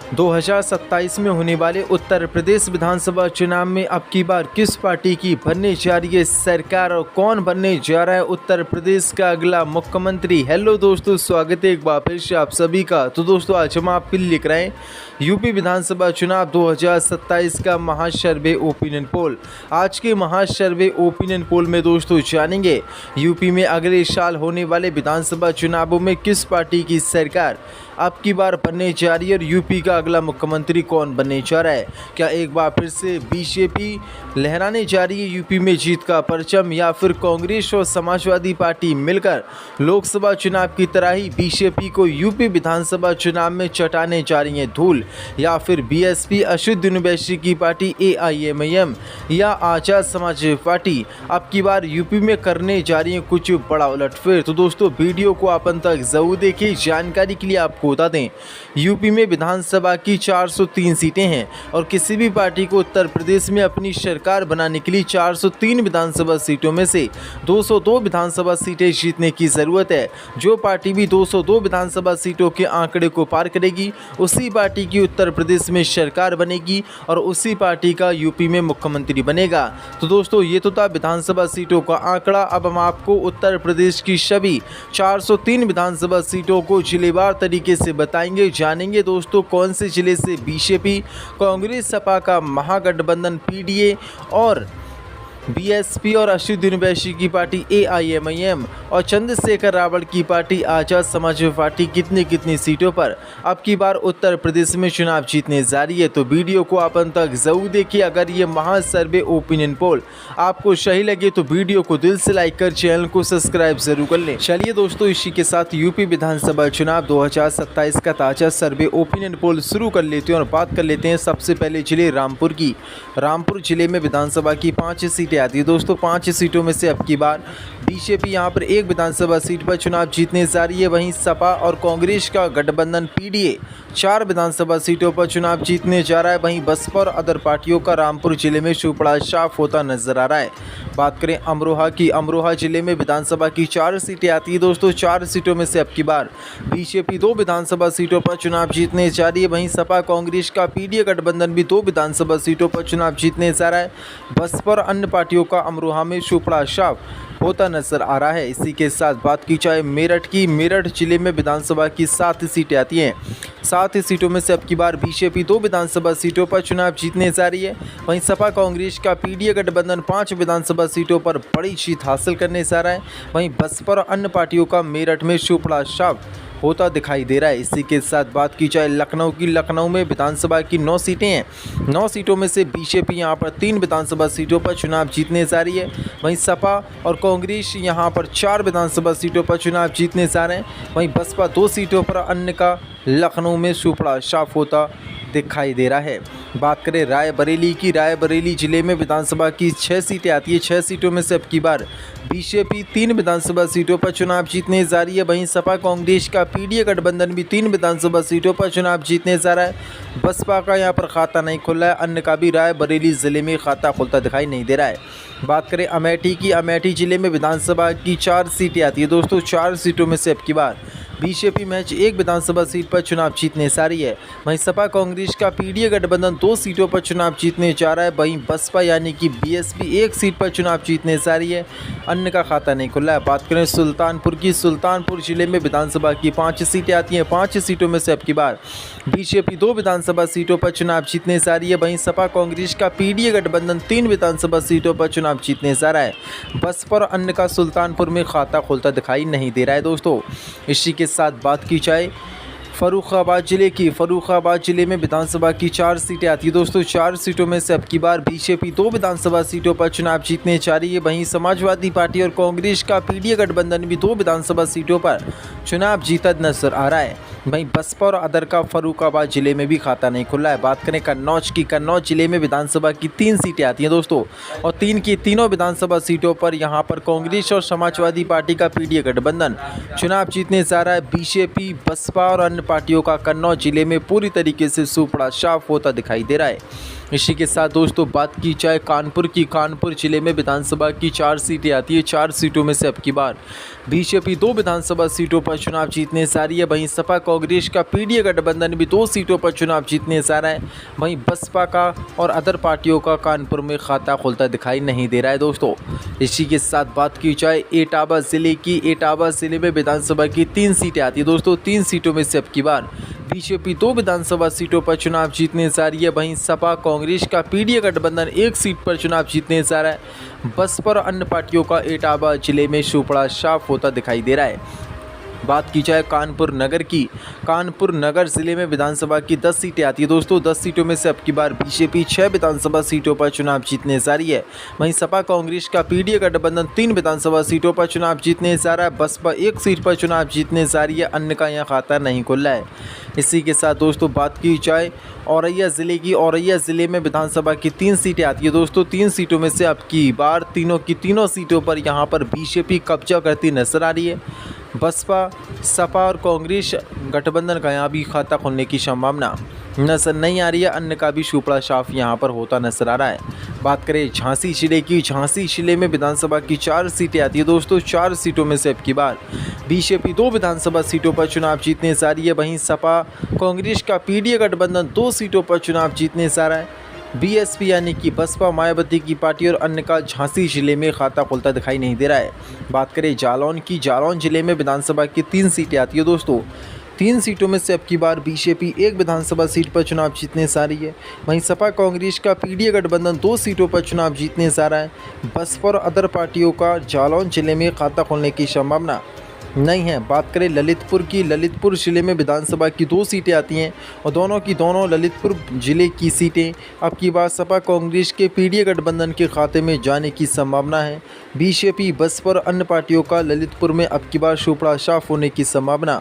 2027 में होने वाले उत्तर प्रदेश विधानसभा चुनाव में अब की बार किस पार्टी की बनने जा रही है सरकार और कौन बनने जा रहा है उत्तर प्रदेश का अगला मुख्यमंत्री। हेलो दोस्तों, स्वागत है एक बार फिर से आप सभी का। तो दोस्तों आज हम आपके लिए लेकर आए यूपी विधानसभा चुनाव 2027 का महासर्वे ओपिनियन पोल। आज के महासर्वे ओपिनियन पोल में दोस्तों जानेंगे यूपी में अगले साल होने वाले विधानसभा चुनावों में किस पार्टी की सरकार अब की बार बनने जा रही है और यूपी का अगला मुख्यमंत्री कौन बनने जा रहा है। क्या एक बार फिर से बीजेपी लहराने जा रही है यूपी में जीत का परचम, या फिर कांग्रेस और समाजवादी पार्टी मिलकर लोकसभा चुनाव की तरह ही बीजेपी को यूपी विधानसभा चुनाव में चटाने जा रही है धूल, या फिर बीएसपी असदुद्दीन ओवैसी की पार्टी एआईएमआईएम या आजाद समाज पार्टी अब की बार यूपी में करने जा रही है कुछ बड़ा उलटफेर। तो दोस्तों वीडियो को आप अंत तक जरूर देखिए। जानकारी के लिए आपको बता दें यूपी में विधानसभा की 403 सीटें हैं और किसी भी पार्टी को उत्तर प्रदेश में अपनी सरकार बनाने के लिए 403 विधानसभा सीटों में से 202 विधानसभा सीटें जीतने की ज़रूरत है। जो पार्टी भी 202 विधानसभा सीटों के आंकड़े को पार करेगी उसी पार्टी की उत्तर प्रदेश में सरकार बनेगी और उसी पार्टी का यूपी में मुख्यमंत्री बनेगा। तो दोस्तों ये तो था विधानसभा सीटों का आंकड़ा। अब हम आपको उत्तर प्रदेश की सभी 403 विधानसभा सीटों को जिलेवार तरीके से बताएंगे। जानेंगे दोस्तों कौन से जिले से बीजेपी, कांग्रेस, सपा का महागठबंधन पीडीए और बीएसपी और असदुद्दीन ओवैसी की पार्टी एआईएमआईएम और चंद्रशेखर रावत की पार्टी आजाद समाज पार्टी कितनी कितनी सीटों पर अब की बार उत्तर प्रदेश में चुनाव जीतने जा रही है। तो वीडियो को आप अंत तक जरूर देखिए। अगर ये महासर्वे ओपिनियन पोल आपको सही लगे तो वीडियो को दिल से लाइक कर चैनल को सब्सक्राइब जरूर कर लें। चलिए दोस्तों इसी के साथ यूपी विधानसभा चुनाव 2027 का ताज़ा सर्वे ओपिनियन पोल शुरू कर लेते हैं और बात कर लेते हैं सबसे पहले जिले रामपुर की। रामपुर जिले में विधानसभा की 5 सीटें आती है दोस्तों। 5 सीटों में से अब की बार बीजेपी यहां पर एक विधानसभा सीट पर चुनाव जीतने जा रही है। वहीं सपा और कांग्रेस का गठबंधन पीडीए 4 विधानसभा सीटों पर चुनाव जीतने जा रहा है। वहीं बसपा और अदर पार्टियों का रामपुर जिले में सुपड़ा साफ होता नजर आ रहा है। बात करें अमरोहा की, अमरोहा जिले में विधानसभा की 4 सीटें आती है दोस्तों। 4 सीटों में से अब की बार बीजेपी 2 विधानसभा सीटों पर चुनाव जीतने जा रही है। वहीं सपा कांग्रेस का पीडीए गठबंधन भी 2 विधानसभा सीटों पर चुनाव जीतने जा रहा है। बसपा और अन्य पार्टियों का अमरोहा में सुपड़ा साफ होता नजर आ रहा है। इसी के साथ बात की जाए मेरठ की, मेरठ जिले में विधानसभा की 7 सीटें आती हैं। 7 सीटों में से अब की बार बीजेपी 2 विधानसभा सीटों पर चुनाव जीतने जा रही है। वहीं सपा कांग्रेस का पीडीए गठबंधन 5 विधानसभा सीटों पर बड़ी जीत हासिल करने जा रहा है। वहीं बसपा और अन्य पार्टियों का मेरठ में सुपड़ा साफ होता दिखाई दे रहा है। इसी के साथ बात की जाए लखनऊ की, लखनऊ में विधानसभा की 9 सीटें हैं। 9 सीटों में से बीजेपी यहां पर 3 विधानसभा सीटों पर चुनाव जीतने जा रही है। वहीं सपा और कांग्रेस यहां पर 4 विधानसभा सीटों पर चुनाव जीतने जा रहे हैं। वहीं बसपा 2 सीटों पर अन्य का लखनऊ में सुपड़ा साफ होता दिखाई दे रहा है। बात करें रायबरेली की, रायबरेली जिले में विधानसभा की 6 सीटें आती है। 6 सीटों में से अब की बार बीजेपी 3 विधानसभा सीटों पर चुनाव जीतने जा रही है। वहीं सपा कांग्रेस का पीडीए गठबंधन भी 3 विधानसभा सीटों पर चुनाव जीतने जा रहा है। बसपा का यहां पर खाता नहीं खुला है, अन्य का भी रायबरेली जिले में खाता खुलता दिखाई नहीं दे रहा है। बात करें अमेठी की, अमेठी जिले में विधानसभा की 4 सीटें आती है दोस्तों। 4 सीटों में से अब की बार बीजेपी महज 1 विधानसभा सीट पर चुनाव जीतने जा रही है। वहीं सपा कांग्रेस का पीडीए गठबंधन 2 सीटों पर चुनाव जीतने जा रहा है। वहीं बसपा यानी कि बीएसपी 1 सीट पर चुनाव जीतने जा रही है, अन्य का खाता नहीं खुला है। बात करें सुल्तानपुर की, सुल्तानपुर जिले में विधानसभा की 5 सीटें आती हैं। 5 सीटों में से अब की बार बीजेपी 2 विधानसभा सीटों पर चुनाव जीतने जा रही है। वहीं सपा कांग्रेस का पीडीए गठबंधन 3 विधानसभा सीटों पर चुनाव जीतने जा रहा है। बसपा और अन्य का सुल्तानपुर में खाता खुलता दिखाई नहीं दे रहा है दोस्तों। इसी के साथ बात की जाए फर्रुखाबाद जिले की, फर्रुखाबाद जिले में विधानसभा की 4 सीटें आती है दोस्तों। 4 सीटों में से अब की बार बीजेपी 2 विधानसभा सीटों पर चुनाव जीतने जा रही है। वहीं समाजवादी पार्टी और कांग्रेस का पीडीए गठबंधन भी 2 विधानसभा सीटों पर चुनाव जीता नजर आ रहा है। वहीं बसपा और अदर का फर्रुखाबाद जिले में भी खाता नहीं खुला है। बात करें कन्नौज की, कन्नौज जिले में विधानसभा की 3 सीटें आती हैं दोस्तों और 3 की तीनों विधानसभा सीटों पर यहां पर कांग्रेस और समाजवादी पार्टी का पीडीए गठबंधन चुनाव जीतने जा रहा है। बीजेपी, बसपा और अन्य पार्टियों का कन्नौज जिले में पूरी तरीके से सुपड़ा साफ होता दिखाई दे रहा है। इसी के साथ दोस्तों बात की जाए कानपुर की, कानपुर जिले में विधानसभा की 4 सीटें आती है। 4 सीटों में से अब की बार बीजेपी 2 विधानसभा सीटों पर चुनाव जीतने जा रही है। वहीं सपा कांग्रेस का पीडीए गठबंधन भी 2 सीटों पर चुनाव जीतने जा रहा है। वहीं बसपा का और अदर पार्टियों का कानपुर में खाता खुलता दिखाई नहीं दे रहा है दोस्तों। इसी के साथ बात की जाए इटावा ज़िले की। इटावा ज़िले में विधानसभा की 3 सीटें आती है दोस्तों। 3 सीटों में से अब की बार बीजेपी 2 विधानसभा सीटों पर चुनाव जीतने जा रही है। वहीं सपा कांग्रेस का पीडीए गठबंधन 1 सीट पर चुनाव जीतने जा रहा है। बसपा और अन्य पार्टियों का इटावा जिले में सुपड़ा साफ होता दिखाई दे रहा है। बात की जाए कानपुर नगर की। कानपुर नगर ज़िले में विधानसभा की 10 सीटें आती है दोस्तों। 10 सीटों में से अब की बार बीजेपी 6 विधानसभा सीटों पर चुनाव जीतने जा रही है। वहीं सपा कांग्रेस का पीडीए गठबंधन 3 विधानसभा सीटों पर चुनाव जीतने जा रहा है। बसपा 1 सीट पर चुनाव जीतने जा रही है। अन्य का यहाँ खाता नहीं खुल रहा है। इसी के साथ दोस्तों बात की जाए औरैया ज़िले की। औरैया ज़िले में विधानसभा की 3 सीटें आती है दोस्तों। 3 सीटों में से अब की बार तीनों की तीनों सीटों पर यहाँ पर बीजेपी कब्जा करती नजर आ रही है। बसपा, सपा और कांग्रेस गठबंधन का यहाँ भी खाता खुलने की संभावना नजर नहीं आ रही है। अन्य का भी सुपड़ा साफ यहाँ पर होता नजर आ रहा है। बात करें झांसी जिले की। झांसी जिले में विधानसभा की 4 सीटें आती है दोस्तों। 4 सीटों में से अब की बार बीजेपी 2 विधानसभा सीटों पर चुनाव जीतने जा रही है। वहीं सपा कांग्रेस का पीडीए गठबंधन 2 सीटों पर चुनाव जीतने जा रहा है। बीएसपी यानी कि बसपा मायावती की पार्टी और अन्य का झांसी जिले में खाता खुलता दिखाई नहीं दे रहा है। बात करें जालौन की। जालौन जिले में विधानसभा की 3 सीटें आती है दोस्तों। 3 सीटों में से अब की बार बीजेपी 1 विधानसभा सीट पर चुनाव जीतने जा रही है। वहीं सपा कांग्रेस का पीडीए गठबंधन 2 सीटों पर चुनाव जीतने जा रहा है। बसपा और अदर पार्टियों का जालौन जिले में खाता खुलने की संभावना नहीं है। बात करें ललितपुर की। ललितपुर ज़िले में विधानसभा की 2 सीटें आती हैं और दोनों की दोनों ललितपुर ज़िले की सीटें अब की बार सपा कांग्रेस के पीडीए गठबंधन के खाते में जाने की संभावना है। बीजेपी, बसपा और अन्य पार्टियों का ललितपुर में अब की बार सुपड़ा साफ होने की संभावना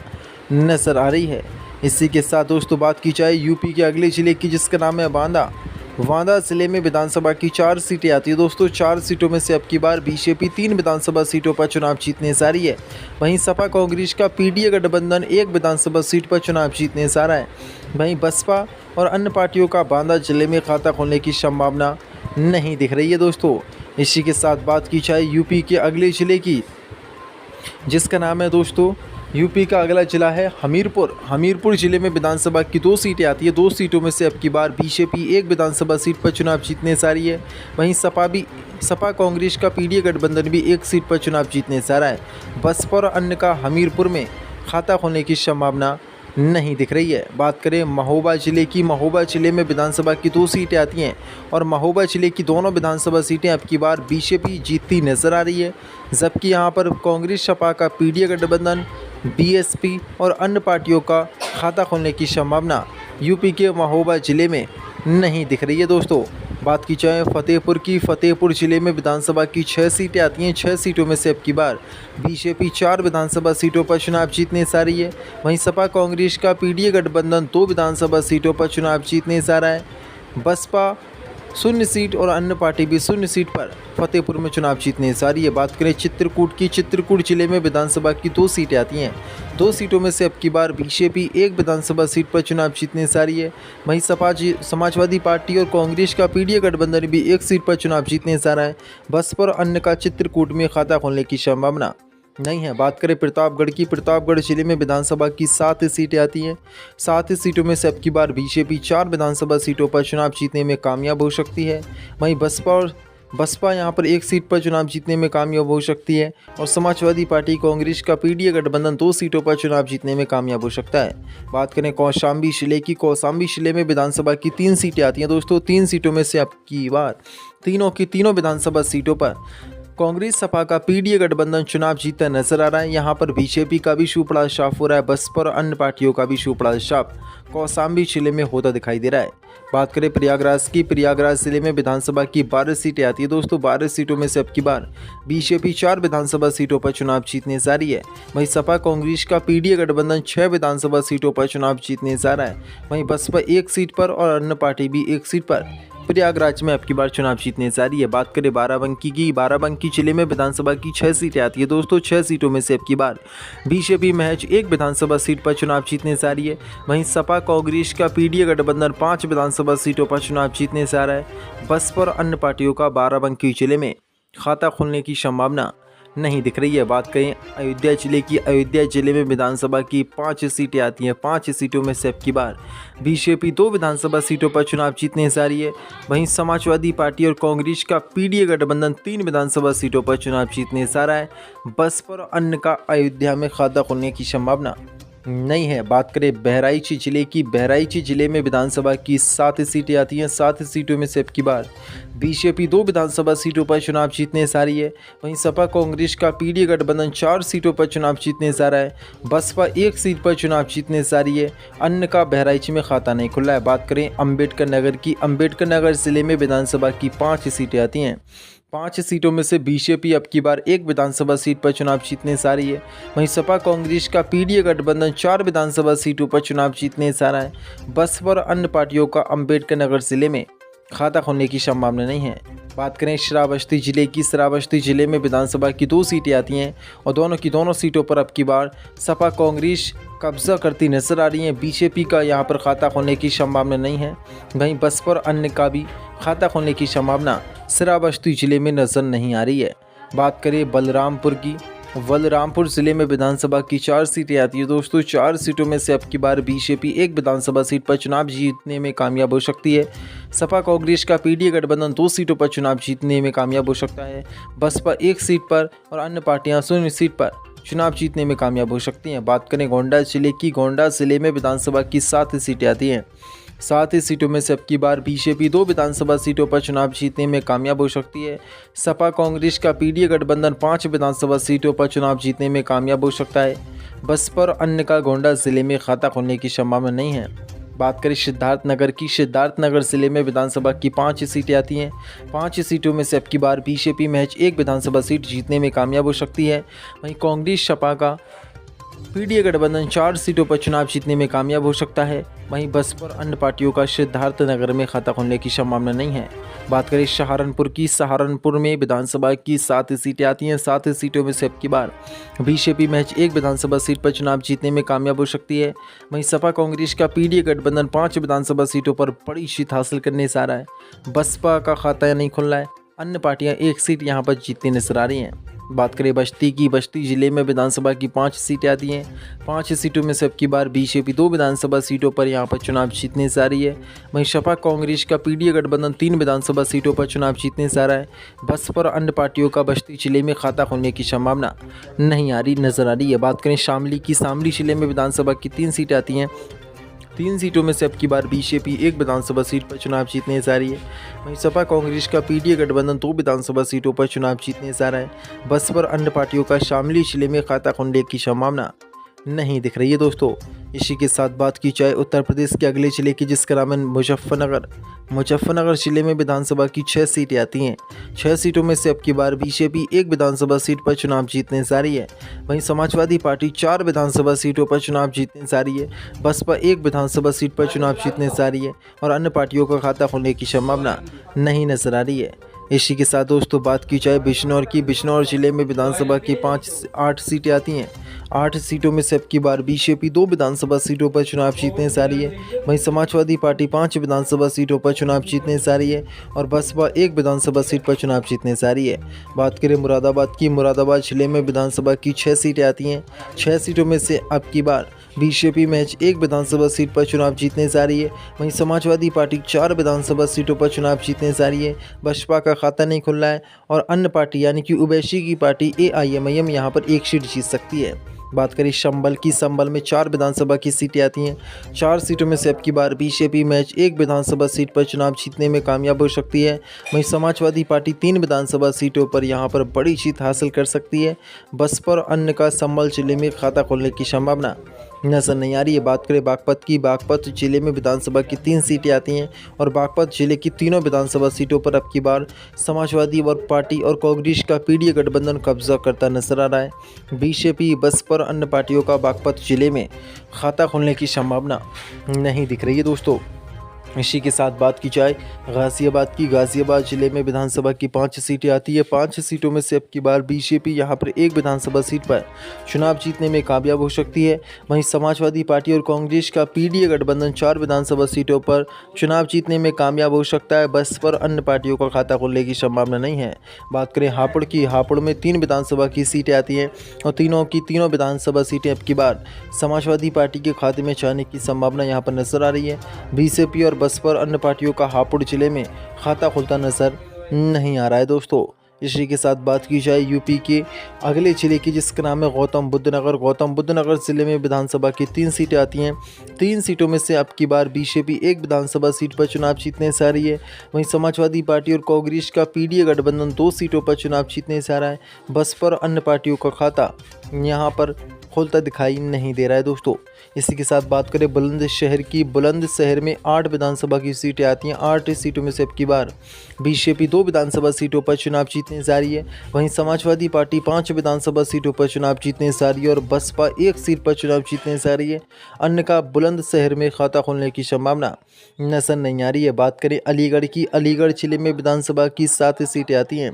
नजर आ रही है। इसी के साथ दोस्तों बात की जाए यूपी के अगले ज़िले की, जिसका नाम है बांदा। बांदा ज़िले में विधानसभा की 4 सीटें आती है दोस्तों। 4 सीटों में से अब की बार बीजेपी 3 विधानसभा सीटों पर चुनाव जीतने जा रही है। वहीं सपा कांग्रेस का पीडीए गठबंधन 1 विधानसभा सीट पर चुनाव जीतने जा रहा है। वहीं बसपा और अन्य पार्टियों का बांदा जिले में खाता खोलने की संभावना नहीं दिख रही है दोस्तों। इसी के साथ बात की जाए यूपी के अगले ज़िले की, जिसका नाम है दोस्तों, यूपी का अगला जिला है हमीरपुर। हमीरपुर ज़िले में विधानसभा की 2 सीटें आती है। 2 सीटों में से अब की बार बीजेपी 1 विधानसभा सीट पर चुनाव जीतने जा रही है। वहीं सपा कांग्रेस का पीडीए गठबंधन भी 1 सीट पर चुनाव जीतने जा रहा है। बसपा और अन्य का हमीरपुर में खाता खोलने की संभावना नहीं दिख रही है। बात करें महोबा ज़िले की। महोबा ज़िले में विधानसभा की 2 सीटें आती हैं और महोबा ज़िले की दोनों विधानसभा सीटें अब की बार बीजेपी जीतती नजर आ रही है। जबकि यहां पर कांग्रेस सपा का पीडीए गठबंधन, बीएसपी और अन्य पार्टियों का खाता खोलने की संभावना यूपी के महोबा ज़िले में नहीं दिख रही है दोस्तों। बात की जाए फतेहपुर की। फतेहपुर ज़िले में विधानसभा की 6 सीटें आती हैं। 6 सीटों में से अब की बार बीजेपी 4 विधानसभा सीटों पर चुनाव जीतने जा रही है। वहीं सपा कांग्रेस का पीडीए गठबंधन 2 विधानसभा सीटों पर चुनाव जीतने जा रहा है। बसपा 0 सीट और अन्य पार्टी भी 0 सीट पर फतेहपुर में चुनाव जीतने जा रही है। बात करें चित्रकूट की। चित्रकूट जिले में विधानसभा की 2 सीटें आती हैं। 2 सीटों में से अब की बार बीजेपी 1 विधानसभा सीट पर चुनाव जीतने जा रही है। वहीं समाजवादी पार्टी और कांग्रेस का पीडीए गठबंधन भी 1 सीट पर चुनाव जीतने जा रहा है। बसपा और अन्य का चित्रकूट में खाता खोलने की संभावना नहीं है। बात करें प्रतापगढ़ की। प्रतापगढ़ जिले में विधानसभा की 7 सीटें आती हैं। 7 सीटों में से अब की बार बीजेपी 4 विधानसभा सीटों पर चुनाव जीतने में कामयाब हो सकती है। वहीं बसपा यहां पर 1 सीट पर चुनाव जीतने में कामयाब हो सकती है और समाजवादी पार्टी कांग्रेस का पीडीए गठबंधन 2 सीटों पर चुनाव जीतने में कामयाब हो सकता है। बात करें कौशाम्बी जिले की। कौशाम्बी जिले में विधानसभा की 3 सीटें आती हैं दोस्तों। 3 सीटों में से अब की बार तीनों की तीनों विधानसभा सीटों पर कांग्रेस सपा का पीडीए गठबंधन चुनाव जीतता नजर आ रहा है। यहाँ पर बीजेपी का भी सुपड़ा साफ हो रहा है। बसपा और अन्य पार्टियों का भी सुपड़ा साफ कौशाम्बी जिले में होता दिखाई दे रहा है। बात करें प्रयागराज की। प्रयागराज जिले में विधानसभा की 12 सीटें आती है दोस्तों। 12 सीटों में से अब की बार बीजेपी 4 विधानसभा सीटों पर चुनाव जीतने जा रही है। वहीं सपा कांग्रेस का पीडीए गठबंधन 6 विधानसभा सीटों पर चुनाव जीतने जा रहा है। वहीं बसपा 1 सीट पर और अन्य पार्टी भी 1 सीट पर प्रयागराज में अब की बार चुनाव जीतने जा रही है। बात करें बाराबंकी की। बाराबंकी जिले में विधानसभा की 6 सीटें आती है दोस्तों। 6 सीटों में से अब की बार बीजेपी महज 1 विधानसभा सीट पर चुनाव जीतने जा रही है। वहीं सपा कांग्रेस का पीडीए गठबंधन 5 विधानसभा सीटों पर चुनाव जीतने जा रहा है। बसपा और अन्य पार्टियों का बाराबंकी जिले में खाता खुलने की संभावना नहीं दिख रही है। बात करें अयोध्या जिले की, अयोध्या जिले में विधानसभा की 5 सीटें आती हैं। 5 सीटों में से अब की बार बीजेपी 2 विधानसभा सीटों पर चुनाव जीतने जा रही है। वहीं समाजवादी पार्टी और कांग्रेस का पीडीए गठबंधन 3 विधानसभा सीटों पर चुनाव जीतने जा रहा है। बसपा और अन्य का अयोध्या में खाता खोलने की संभावना नहीं है। बात करें बहराइच जिले की, बहराइच जिले में विधानसभा की 7 सीटें आती हैं। 7 सीटों में से अब की बार बीजेपी 2 विधानसभा सीटों पर चुनाव जीतने जा रही है। वहीं सपा कांग्रेस का पीडीए गठबंधन 4 सीटों पर चुनाव जीतने जा रहा है। बसपा 1 सीट पर चुनाव जीतने जा रही है। अन्य का बहराइच में खाता नहीं खुला है। बात करें अम्बेडकर नगर की, अम्बेडकर नगर जिले में विधानसभा की 5 सीटें आती हैं। 5 सीटों में से बीजेपी अब की बार 1 विधानसभा सीट पर चुनाव जीतने जा रही है। वहीं सपा कांग्रेस का पीडीए गठबंधन 4 विधानसभा सीटों पर चुनाव जीतने जा रहा है। बसपा और अन्य पार्टियों का अम्बेडकर नगर जिले में खाता खोलने की संभावना नहीं है। बात करें श्रावस्ती जिले की, श्रावस्ती जिले में विधानसभा की 2 सीटें आती हैं और दोनों की दोनों सीटों पर अब की बार सपा कांग्रेस कब्जा करती नजर आ रही है। बीजेपी का यहां पर खाता खोलने की संभावना नहीं है। वहीं बसपा और अन्य का भी खाता खोलने की संभावना श्रावस्ती जिले में नजर नहीं आ रही है। बात करें बलरामपुर की, बलरामपुर जिले में विधानसभा की 4 सीटें आती है। दोस्तों 4 सीटों में से अब की बार बीजेपी 1 विधानसभा सीट पर चुनाव जीतने में कामयाब हो सकती है। सपा कांग्रेस का पीडीए गठबंधन 2 सीटों पर चुनाव जीतने में कामयाब हो सकता है। बसपा 1 सीट पर और अन्य पार्टियां 0 सीट पर चुनाव जीतने में कामयाब हो सकती हैं। बात करें गोंडा जिले की, गोंडा जिले में विधानसभा की 7 सीटें आती हैं। 7 सीटों में से अब की बार बीजेपी 2 विधानसभा सीटों पर चुनाव जीतने में कामयाब हो सकती है। सपा कांग्रेस का पीडीए गठबंधन 5 विधानसभा सीटों पर चुनाव जीतने में कामयाब हो सकता है। बसपा और अन्य का गोंडा जिले में खाता खोलने की संभावना नहीं है। बात करें सिद्धार्थनगर की, सिद्धार्थनगर जिले में विधानसभा की 5 सीटें आती हैं। 5 सीटों में से अब की बार बीजेपी महज 1 विधानसभा सीट जीतने में कामयाब हो सकती है। वहीं कांग्रेस सपा का पीडीए गठबंधन 4 सीटों पर चुनाव जीतने में कामयाब हो सकता है। वहीं बसपा और अन्य पार्टियों का सिद्धार्थनगर में खाता खोलने की संभावना नहीं है। बात करें सहारनपुर की, सहारनपुर में विधानसभा की 7 सीटें आती हैं। 7 सीटों में से अब की बार बीजेपी महज 1 विधानसभा सीट पर चुनाव जीतने में कामयाब हो सकती है। वहीं सपा कांग्रेस का पीडीए गठबंधन 5 विधानसभा सीटों पर बड़ी जीत हासिल करने जा रहा है। बसपा का खाता नहीं खुल रहा है। अन्य पार्टियां 1 सीट यहां पर जीतती नजर आ रही हैं। बात करें बस्ती की, बस्ती जिले में विधानसभा की 5 सीटें आती हैं। 5 सीटों में से अब की बार बीजेपी 2 विधानसभा सीटों पर यहां पर चुनाव जीतने जा रही है। वहीं सपा कांग्रेस का पीडीए गठबंधन 3 विधानसभा सीटों पर चुनाव जीतने जा रहा है। बसपा और अन्य पार्टियों का बस्ती जिले में खाता खोलने की संभावना नहीं आ रही नजर आ रही है। बात करें शामली की, शामली जिले में विधानसभा की 3 सीटें आती हैं। 3 सीटों में से अब की बार बीजेपी 1 विधानसभा सीट पर चुनाव जीतने जा रही है। वहीं सपा कांग्रेस का पीडीए गठबंधन 2 विधानसभा सीटों पर चुनाव जीतने जा रहा है। बसपा और अन्य पार्टियों का शामली जिले में खाता खोलने की संभावना नहीं दिख रही है। दोस्तों इसी के साथ बात की जाए उत्तर प्रदेश के अगले जिले की, जिसका नाम है मुजफ्फरनगर। मुजफ्फरनगर जिले में विधानसभा की 6 सीटें आती हैं। 6 सीटों में से अब की बार बीजेपी 1 विधानसभा सीट पर चुनाव जीतने जा रही है। वहीं समाजवादी पार्टी 4 विधानसभा सीटों पर चुनाव जीतने जा रही है। बसपा 1 विधानसभा सीट पर चुनाव जीतने जा रही है और अन्य पार्टियों का खाता खोलने की संभावना नहीं नजर आ रही है। इसी के साथ दोस्तों बात की जाए बिजनौर की, बिजनौर जिले में विधानसभा की 8 सीटें आती हैं। 8 सीटों में से अब की बार बीजेपी 2 विधानसभा सीटों पर चुनाव जीतने जा रही है। वहीं समाजवादी पार्टी 5 विधानसभा सीटों पर चुनाव जीतने जा रही है और बसपा 1 विधानसभा सीट पर चुनाव जीतने जा रही है। बात करें मुरादाबाद की, मुरादाबाद जिले में विधानसभा की 6 सीटें आती हैं। 6 सीटों में से अब की बार बीजेपी महज 1 विधानसभा सीट पर चुनाव जीतने जा रही है। वहीं समाजवादी पार्टी 4 विधानसभा सीटों पर चुनाव जीतने जा रही है। बसपा का खाता नहीं खुल रहा है और अन्य पार्टी यानी कि ओवैसी की पार्टी AIMIM यहाँ पर 1 सीट जीत सकती है। बात करें संभल की, संभल में 4 विधानसभा की सीटें आती हैं। 4 सीटों में से अब की बार बीजेपी मैच 1 विधानसभा सीट पर चुनाव जीतने में कामयाब हो सकती है। वहीं समाजवादी पार्टी 3 विधानसभा सीटों पर यहां पर बड़ी जीत हासिल कर सकती है। बसपा और अन्य का संभल जिले में खाता खोलने की संभावना नजर नहीं आ रही है। बात करें बागपत की, बागपत जिले में विधानसभा की 3 सीटें आती हैं और बागपत जिले की तीनों विधानसभा सीटों पर अब की बार समाजवादी पार्टी और कांग्रेस का पीडीए गठबंधन कब्जा करता नजर आ रहा है। बीजेपी, बसपा और अन्य पार्टियों का बागपत जिले में खाता खोलने की संभावना नहीं दिख रही है। दोस्तों इसी के साथ बात की जाए गाज़ियाबाद की। गाज़ियाबाद जिले में विधानसभा की 5 सीटें आती है। 5 सीटों में से अब की बार बीजेपी यहां पर एक विधानसभा सीट पर चुनाव जीतने में कामयाब हो सकती है। वहीं समाजवादी पार्टी और कांग्रेस का पीडीए गठबंधन 4 विधानसभा सीटों पर चुनाव जीतने में कामयाब हो सकता है। बस पर अन्य पार्टियों का खाता खुलने की संभावना नहीं है। बात करें हापुड़ की। हापुड़ में 3 विधानसभा की सीटें आती हैं और तीनों विधानसभा सीटें अब की बार समाजवादी पार्टी के खाते में जाने की संभावना यहां पर नजर आ रही है। बीजेपी और बसपा और अन्य पार्टियों का हापुड़ जिले में खाता खुलता नजर नहीं आ रहा है दोस्तों। इसी के साथ बात की जाए यूपी के अगले जिले की, जिसका नाम है गौतम बुद्ध नगर। गौतम बुद्ध नगर जिले में विधानसभा की 3 सीटें आती हैं। 3 सीटों में से अब की बार बीजेपी एक विधानसभा सीट पर चुनाव जीतने से आ रही है। वहीं समाजवादी पार्टी और कांग्रेस का पीडीए गठबंधन 2 सीटों पर चुनाव जीतने से आ रहा है। बसपा और अन्य पार्टियों का खाता यहाँ पर खुलता दिखाई नहीं दे रहा है दोस्तों। इसी के साथ बात करें बुलंदशहर की। बुलंदशहर में 8 विधानसभा की सीटें आती हैं। 8 सीटों में से अब की बार बीजेपी 2 विधानसभा सीटों पर चुनाव जीतने जा रही है। वहीं समाजवादी पार्टी 5 विधानसभा सीटों पर चुनाव जीतने जा रही है और बसपा 1 सीट पर चुनाव जीतने जा रही है। अन्य का बुलंदशहर में खाता खोलने की संभावना नजर नहीं आ रही है। बात करें अलीगढ़ की। अलीगढ़ जिले में विधानसभा की 7 सीटें आती हैं।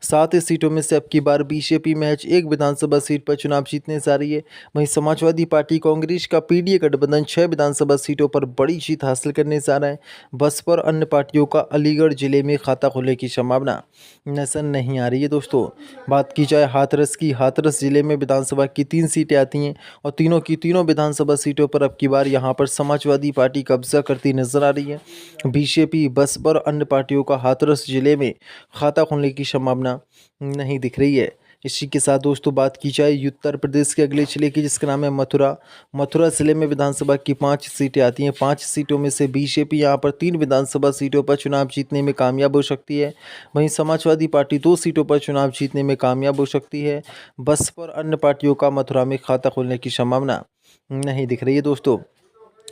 7 सीटों में से अब की बार बीजेपी महज 1 विधानसभा सीट पर चुनाव जीतने जा रही है। वहीं समाजवादी पार्टी कांग्रेस का पीडीए गठबंधन 6 विधानसभा सीटों पर बड़ी जीत हासिल करने जा रहा है। बसपा और अन्य पार्टियों का अलीगढ़ जिले में खाता खोलने की संभावना नजर नहीं आ रही है दोस्तों। बात की जाए हाथरस की। हाथरस जिले में विधानसभा की 3 सीटें आती हैं और तीनों विधानसभा सीटों पर अब की बार यहाँ पर समाजवादी पार्टी कब्जा करती नजर आ रही है। बीजेपी, बसपा और अन्य पार्टियों का हाथरस जिले में खाता खोलने की संभावना नहीं दिख रही है। इसी के साथ दोस्तों बात की जाए उत्तर प्रदेश के अगले जिले की, जिसका नाम है मथुरा। मथुरा जिले में विधानसभा की 5 सीटें आती हैं। 5 सीटों में से बीजेपी यहाँ पर 3 विधानसभा सीटों पर चुनाव जीतने में कामयाब हो सकती है। वहीं समाजवादी पार्टी 2 सीटों पर चुनाव जीतने में कामयाब हो सकती है। बसपा और अन्य पार्टियों का मथुरा में खाता खोलने की संभावना नहीं दिख रही है दोस्तों।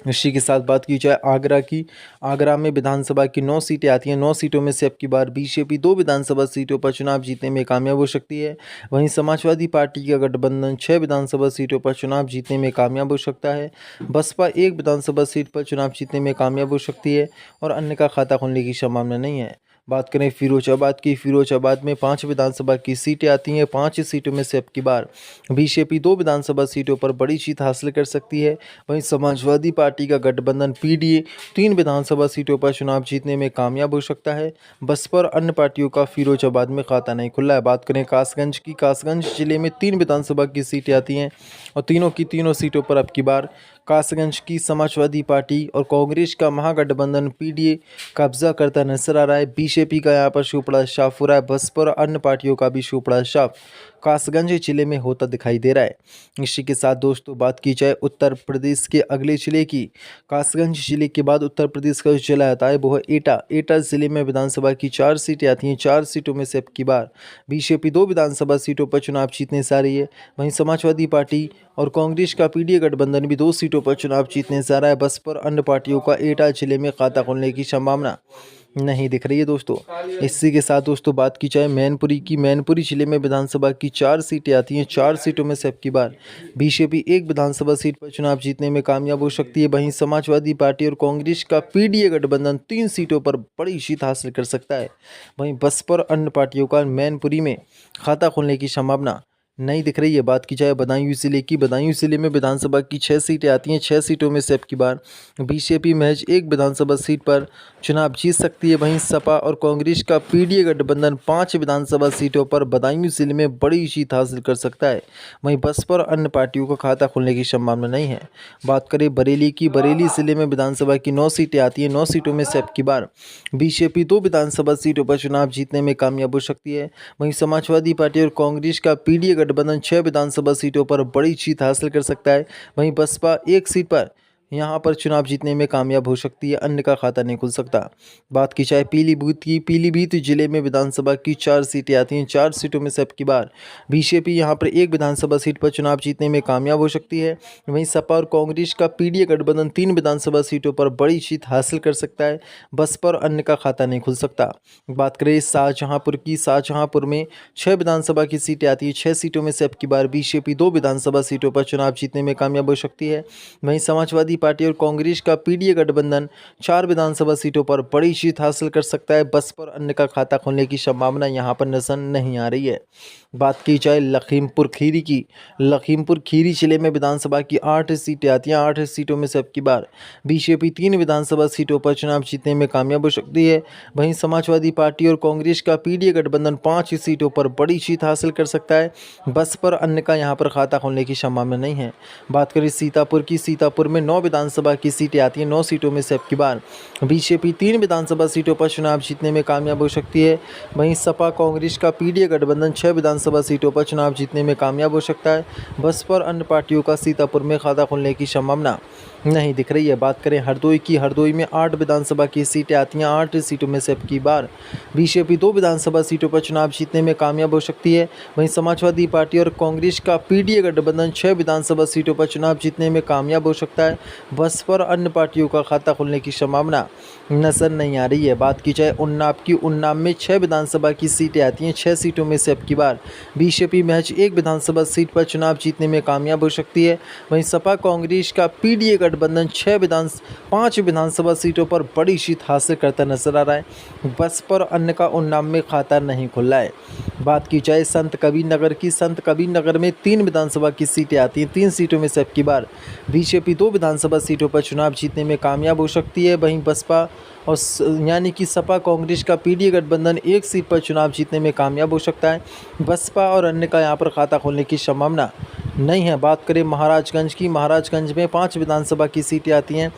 इसी के साथ बात की जाए आगरा की। आगरा में विधानसभा की 9 सीटें आती हैं। 9 सीटों में से अब की बार बीजेपी 2 विधानसभा सीटों पर चुनाव जीतने में कामयाब हो सकती है। वहीं समाजवादी पार्टी का गठबंधन 6 विधानसभा सीटों पर चुनाव जीतने में कामयाब हो सकता है। बसपा 1 विधानसभा सीट पर चुनाव जीतने में कामयाब हो सकती है और अन्य का खाता खोलने की संभावना नहीं है। बात करें फिरोजाबाद की। फिरोजाबाद में 5 विधानसभा की सीटें आती हैं। 5 सीटों में से अब की बार बीजेपी 2 विधानसभा सीटों पर बड़ी जीत हासिल कर सकती है। वहीं समाजवादी पार्टी का गठबंधन पीडीए 3 विधानसभा सीटों पर चुनाव जीतने में कामयाब हो सकता है। बसपा और अन्य पार्टियों का फिरोजाबाद में खाता नहीं खुला है। बात करें कासगंज की। कासगंज जिले में 3 विधानसभा की सीटें आती हैं और तीनों सीटों पर अब की बार कासगंज की समाजवादी पार्टी और कांग्रेस का महागठबंधन पीडीए कब्जा करता नजर आ रहा है। बीजेपी का यहाँ पर शोपड़ा साफ हो रहा है। बसपा और अन्य पार्टियों का भी शोपड़ा साफ कासगंज जिले में होता दिखाई दे रहा है। इसी के साथ दोस्तों बात की जाए उत्तर प्रदेश के अगले जिले की। कासगंज जिले के बाद उत्तर प्रदेश का जो जिला आता है वो है एटा। एटा जिले में विधानसभा की 4 सीटें आती हैं। 4 सीटों में से अब की बार बीजेपी 2 विधानसभा सीटों पर चुनाव जीतने से आ रही है। वहीं समाजवादी पार्टी और कांग्रेस का पीडीए गठबंधन भी 2 सीटों पर चुनाव जीतने से आ रहा है। बसपा और अन्य पार्टियों का एटा जिले में खाता खोलने की संभावना नहीं दिख रही है दोस्तों। इसी के साथ दोस्तों बात की जाए मैनपुरी की। मैनपुरी जिले में विधानसभा की 4 सीटें आती हैं। 4 सीटों में से अब की बार बीजेपी 1 विधानसभा सीट पर चुनाव जीतने में कामयाब हो सकती है। वहीं समाजवादी पार्टी और कांग्रेस का पीडीए गठबंधन 3 सीटों पर बड़ी जीत हासिल कर सकता है। वहीं बसपा और अन्य पार्टियों का मैनपुरी में खाता खोलने की संभावना नहीं दिख रही है। बात की जाए बदायूं जिले की। बदायूं जिले में विधानसभा की 6 सीटें आती हैं। 6 सीटों में से अब की बार बीजेपी महज 1 विधानसभा सीट पर चुनाव जीत सकती है। वहीं सपा और कांग्रेस का पीडीए गठबंधन 5 विधानसभा सीटों पर बदायूं जिले में बड़ी जीत हासिल कर सकता है। वहीं बसपा और अन्य पार्टियों का खाता खुलने की संभावना नहीं है। बात करें बरेली की। बरेली जिले में विधानसभा की 9 सीटें आती हैं। 9 सीटों में से अब की बार बीजेपी 2 विधानसभा सीटों पर चुनाव जीतने में कामयाब हो सकती है। वहीं समाजवादी पार्टी और कांग्रेस का पीडीए गठबंधन 6 विधानसभा सीटों पर बड़ी जीत हासिल कर सकता है। वहीं बसपा 1 सीट पर यहाँ पर चुनाव जीतने में कामयाब हो सकती है। अन्य का खाता नहीं खुल सकता। बात की जाए पीलीभीत की। पीलीभीत जिले में विधानसभा की 4 सीटें आती हैं। 4 सीटों में से अब की बार बीजेपी यहाँ पर 1 विधानसभा सीट पर चुनाव जीतने में कामयाब हो सकती है। वहीं सपा और कांग्रेस का पीडीए गठबंधन 3 विधानसभा सीटों पर बड़ी जीत हासिल कर सकता है। बसपा और अन्य का खाता नहीं खुल सकता। बात करें शाहजहांपुर की। शाहजहांपुर में 6 विधानसभा की सीटें आती हैं। 6 सीटों में से अब की बार बीजेपी 2 विधानसभा सीटों पर चुनाव जीतने में कामयाब हो सकती है। वहीं समाजवादी पार्टी और कांग्रेस का पीडीए गठबंधन 4 विधानसभा सीटों पर बड़ी जीत हासिल कर सकता है। बसपा और अन्य का खाता खोलने की संभावना यहां पर नजर नहीं आ रही है। बात की जाए लखीमपुर खीरी की, लखीमपुर खीरी जिले में विधानसभा की 8 सीटें आती हैं। 8 सीटों में से अब की बार बीजेपी 3 विधानसभा सीटों पर चुनाव जीतने में कामयाब हो सकती है। वहीं समाजवादी पार्टी और कांग्रेस का पीडीए गठबंधन 5 सीटों पर बड़ी जीत हासिल कर सकता है। बसपा और अन्य का यहां पर खाता खोलने की संभावना नहीं है। बात करें सीतापुर की, सीतापुर में 9 विधानसभा की सीटें आती हैं। 9 सीटों में से अब की बार बीजेपी 3 विधानसभा सीटों पर चुनाव जीतने में कामयाब हो सकती है। वहीं सपा कांग्रेस का पीडीए गठबंधन 6 विधानसभा सीटों पर चुनाव जीतने में कामयाब हो सकता है। बसपा और अन्य पार्टियों का सीतापुर में खाता खोलने की संभावना नहीं दिख रही है। बात करें हरदोई की, हरदोई में 8 विधानसभा की सीटें आती हैं। 8 सीटों में से अब की बार बीजेपी 2 विधानसभा सीटों पर चुनाव जीतने में कामयाब हो सकती है। वहीं समाजवादी पार्टी और कांग्रेस का पीडीए गठबंधन 6 विधानसभा सीटों पर चुनाव जीतने में कामयाब हो सकता है। बसपा और अन्य पार्टियों का खाता खोलने की संभावना नजर नहीं आ रही है। बात की जाए उन्नाव की, उन्नाव में 6 विधानसभा की सीटें आती हैं। 6 सीटों में से अब की बार बीजेपी महज 1 विधानसभा सीट पर चुनाव जीतने में कामयाब हो सकती है। वहीं सपा कांग्रेस का पीडीए गठबंधन 5 विधानसभा सीटों पर बड़ी जीत हासिल करता नजर आ रहा है। बसपा और अन्य का उन्नाव में खाता नहीं खुल रहा है। बात की जाए संत कबीर नगर की, संत कबीर नगर में 3 विधानसभा की सीटें आती हैं। 3 सीटों में से अब की बार बीजेपी 2 विधानसभा सीटों पर चुनाव जीतने में कामयाब हो सकती है। वहीं बसपा और यानी कि सपा कांग्रेस का पीडीए गठबंधन 1 सीट पर चुनाव जीतने में कामयाब हो सकता है। बसपा और अन्य का यहां पर खाता खोलने की संभावना नहीं है। बात करें महाराजगंज की, महाराजगंज में 5 विधानसभा की सीटें आती हैं।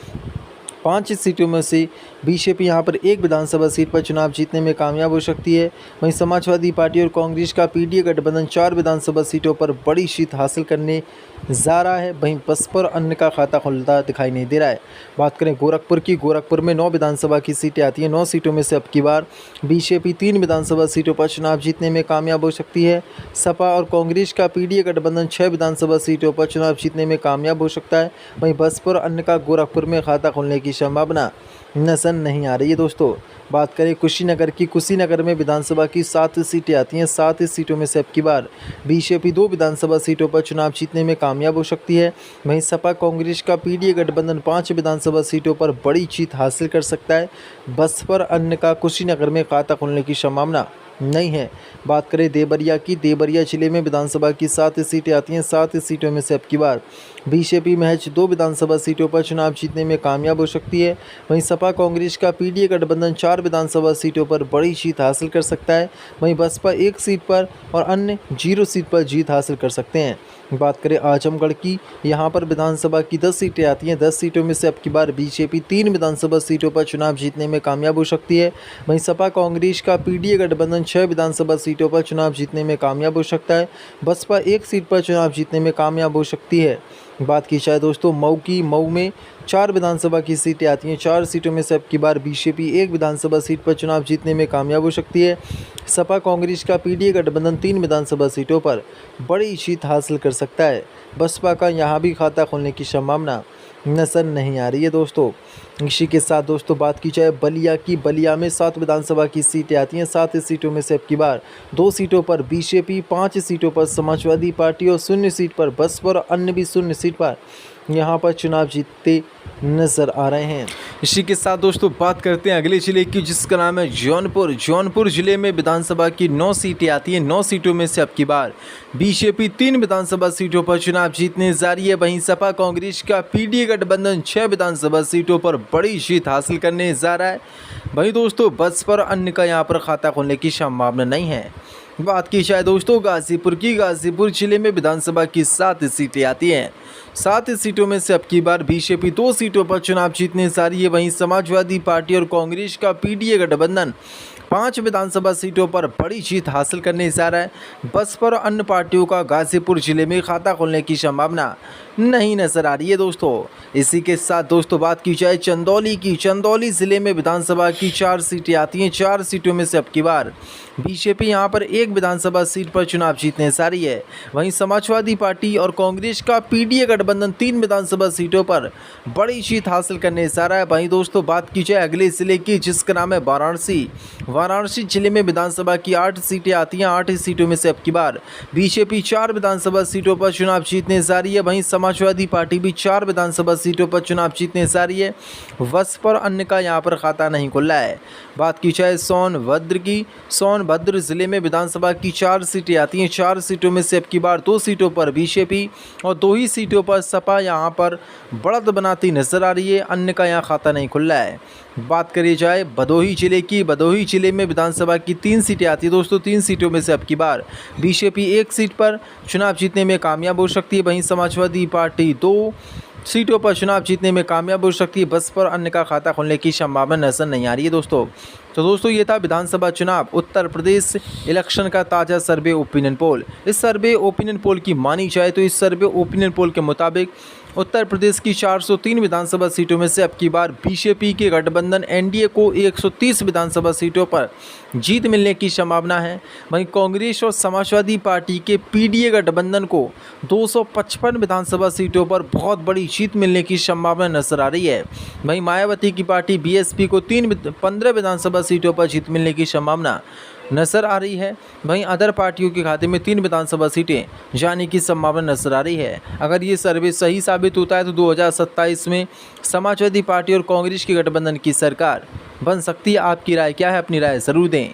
5 सीटों में से बीजेपी यहां पर 1 विधानसभा सीट पर चुनाव जीतने में कामयाब हो सकती है। वहीं समाजवादी पार्टी और कांग्रेस का पीडीए गठबंधन 4 विधानसभा सीटों पर बड़ी जीत हासिल करने जा रहा है। वहीं बसपा और अन्य का खाता खुलता दिखाई नहीं दे रहा है। बात करें गोरखपुर की, गोरखपुर में 9 विधानसभा की सीटें आती हैं। 9 सीटों में से अब की बार बीजेपी 3 विधानसभा सीटों पर चुनाव जीतने में कामयाब हो सकती है। सपा और कांग्रेस का पीडीए गठबंधन 6 विधानसभा सीटों पर चुनाव जीतने में कामयाब हो सकता है। वहीं बसपा और अन्य का गोरखपुर में खाता खोलने की संभावना नजर नहीं आ रही है। दोस्तों बात करें कुशीनगर की, कुशीनगर में विधानसभा की 7 सीटें आती हैं। 7 सीटों में से अब की बार बीजेपी 2 विधानसभा सीटों पर चुनाव जीतने में कामयाब हो सकती है। वहीं सपा कांग्रेस का पीडीए गठबंधन 5 विधानसभा सीटों पर बड़ी जीत हासिल कर सकता है। बसपा और अन्य का कुशीनगर में खाता खोलने की संभावना नहीं है। बात करें देवरिया की, देवरिया जिले में विधानसभा की 7 सीटें आती हैं। 7 सीटों में से अब की बार बीजेपी महज 2 विधानसभा सीटों पर चुनाव जीतने में कामयाब हो सकती है। वहीं सपा कांग्रेस का पीडीए गठबंधन 4 विधानसभा सीटों पर बड़ी जीत हासिल कर सकता है। वहीं बसपा 1 सीट पर और अन्य 0 सीट पर जीत हासिल कर सकते हैं। बात करें आजमगढ़ की, यहाँ पर विधानसभा की 10 सीटें आती हैं। 10 सीटों में से अब की बार बीजेपी 3 विधानसभा सीटों पर चुनाव जीतने में कामयाब हो सकती है। वहीं सपा कांग्रेस का पीडीए गठबंधन 6 विधानसभा सीटों पर चुनाव जीतने में कामयाब हो सकता है। बसपा 1 सीट पर चुनाव जीतने में कामयाब हो सकती है। बात की जाए दोस्तों मऊ की, मऊ में 4 विधानसभा की सीटें आती हैं। 4 सीटों में से अब की बार बीजेपी 1 विधानसभा सीट पर चुनाव जीतने में कामयाब हो सकती है। सपा कांग्रेस का पीडीए गठबंधन 3 विधानसभा सीटों पर बड़ी जीत हासिल कर सकता है। बसपा का यहाँ भी खाता खोलने की संभावना नजर नहीं आ रही है। दोस्तों इसी के साथ दोस्तों बात की जाए बलिया की, बलिया में 7 विधानसभा की सीटें आती हैं। 7 सीटों में से अब की बार 2 सीटों पर बीजेपी, 5 सीटों पर समाजवादी पार्टी और 0 सीट पर बसपा और अन्य भी 0 सीट पर यहाँ पर चुनाव जीतते नजर आ रहे हैं। इसी के साथ दोस्तों बात करते हैं अगले जिले की, जिसका नाम है जौनपुर। जौनपुर जिले में विधानसभा की 9 सीटें आती हैं। 9 सीटों में से अब की बार बीजेपी 3 विधानसभा सीटों पर चुनाव जीतने जा रही है। वहीं सपा कांग्रेस का पीडीए गठबंधन 6 विधानसभा सीटों पर बड़ी जीत हासिल करने जा रहा है। वहीं दोस्तों बसपा और अन्य का यहाँ पर खाता खोलने की संभावना नहीं है। बात की जाए दोस्तों गाजीपुर की, गाजीपुर जिले में विधानसभा की 7 सीटें आती हैं। 7 सीटों में से अब की बार बीजेपी 2 सीटों पर चुनाव जीतने जा रही है। वहीं समाजवादी पार्टी और कांग्रेस का पीडीए गठबंधन 5 विधानसभा सीटों पर बड़ी जीत हासिल करने जा रहा है। बसपा और अन्य पार्टियों का गाजीपुर जिले में खाता खोलने की संभावना नहीं नजर आ रही है। दोस्तों इसी के साथ दोस्तों बात की जाए चंदौली की, चंदौली जिले में विधानसभा की 4 सीटें आती हैं। 4 सीटों में से अब की बार बीजेपी यहां पर एक विधानसभा सीट पर चुनाव जीतने जा रही है। वहीं समाजवादी पार्टी और कांग्रेस का पीडीए गठबंधन 3 विधानसभा सीटों पर बड़ी जीत हासिल करने जा रहा है। वहीं दोस्तों बात की जाए अगले जिले की, जिसका नाम है वाराणसी। वाराणसी जिले में विधानसभा की 8 सीटें आती हैं। 8 सीटों में से अब की बार बीजेपी 4 विधानसभा सीटों पर चुनाव जीतने जा रही है। वहीं समाजवादी पार्टी भी 4 विधानसभा सीटों पर चुनाव जीतने जा रही है। बसपा और अन्य का यहां पर खाता नहीं खुला है। बात की जाए सोनभद्र की, सोनभद्र जिले में विधानसभा की 4 सीटें आती हैं। 4 सीटों में से अब की बार 2 सीटों पर बीजेपी और 2 ही सीटों पर सपा यहां पर बढ़त बनाती नजर आ रही है। अन्य का यहां खाता नहीं खुला है। बात करी जाए भदोही जिले की, भदोही जिले में विधानसभा की 3 सीटें आती है। दोस्तों 3 सीटों में से अब की बार बीजेपी 1 सीट पर चुनाव जीतने में कामयाब हो सकती है। वहीं समाजवादी पार्टी 2 सीटों पर चुनाव जीतने में कामयाब हो सकती है। बस पर अन्य का खाता खुलने की संभावना नजर नहीं आ रही है दोस्तों। तो दोस्तों ये था विधानसभा चुनाव उत्तर प्रदेश इलेक्शन का ताज़ा सर्वे ओपिनियन पोल। इस सर्वे ओपिनियन पोल की मानी जाए तो इस सर्वे ओपिनियन पोल के मुताबिक उत्तर प्रदेश की 403 विधानसभा सीटों में से अब की बार बीजेपी के गठबंधन एनडीए को 130 विधानसभा सीटों पर जीत मिलने की संभावना है। वहीं कांग्रेस और समाजवादी पार्टी के पीडीए गठबंधन को 255 विधानसभा सीटों पर बहुत बड़ी जीत मिलने की संभावना नजर आ रही है। वहीं मायावती की पार्टी बीएसपी को 15 विधानसभा सीटों पर जीत मिलने की संभावना नजर आ रही है। वहीं अदर पार्टियों के खाते में 3 विधानसभा सीटें जाने की संभावना नजर आ रही है। अगर ये सर्वे सही साबित होता है तो 2027 में समाजवादी पार्टी और कांग्रेस की गठबंधन की सरकार बन सकती है। आपकी राय क्या है? अपनी राय ज़रूर दें।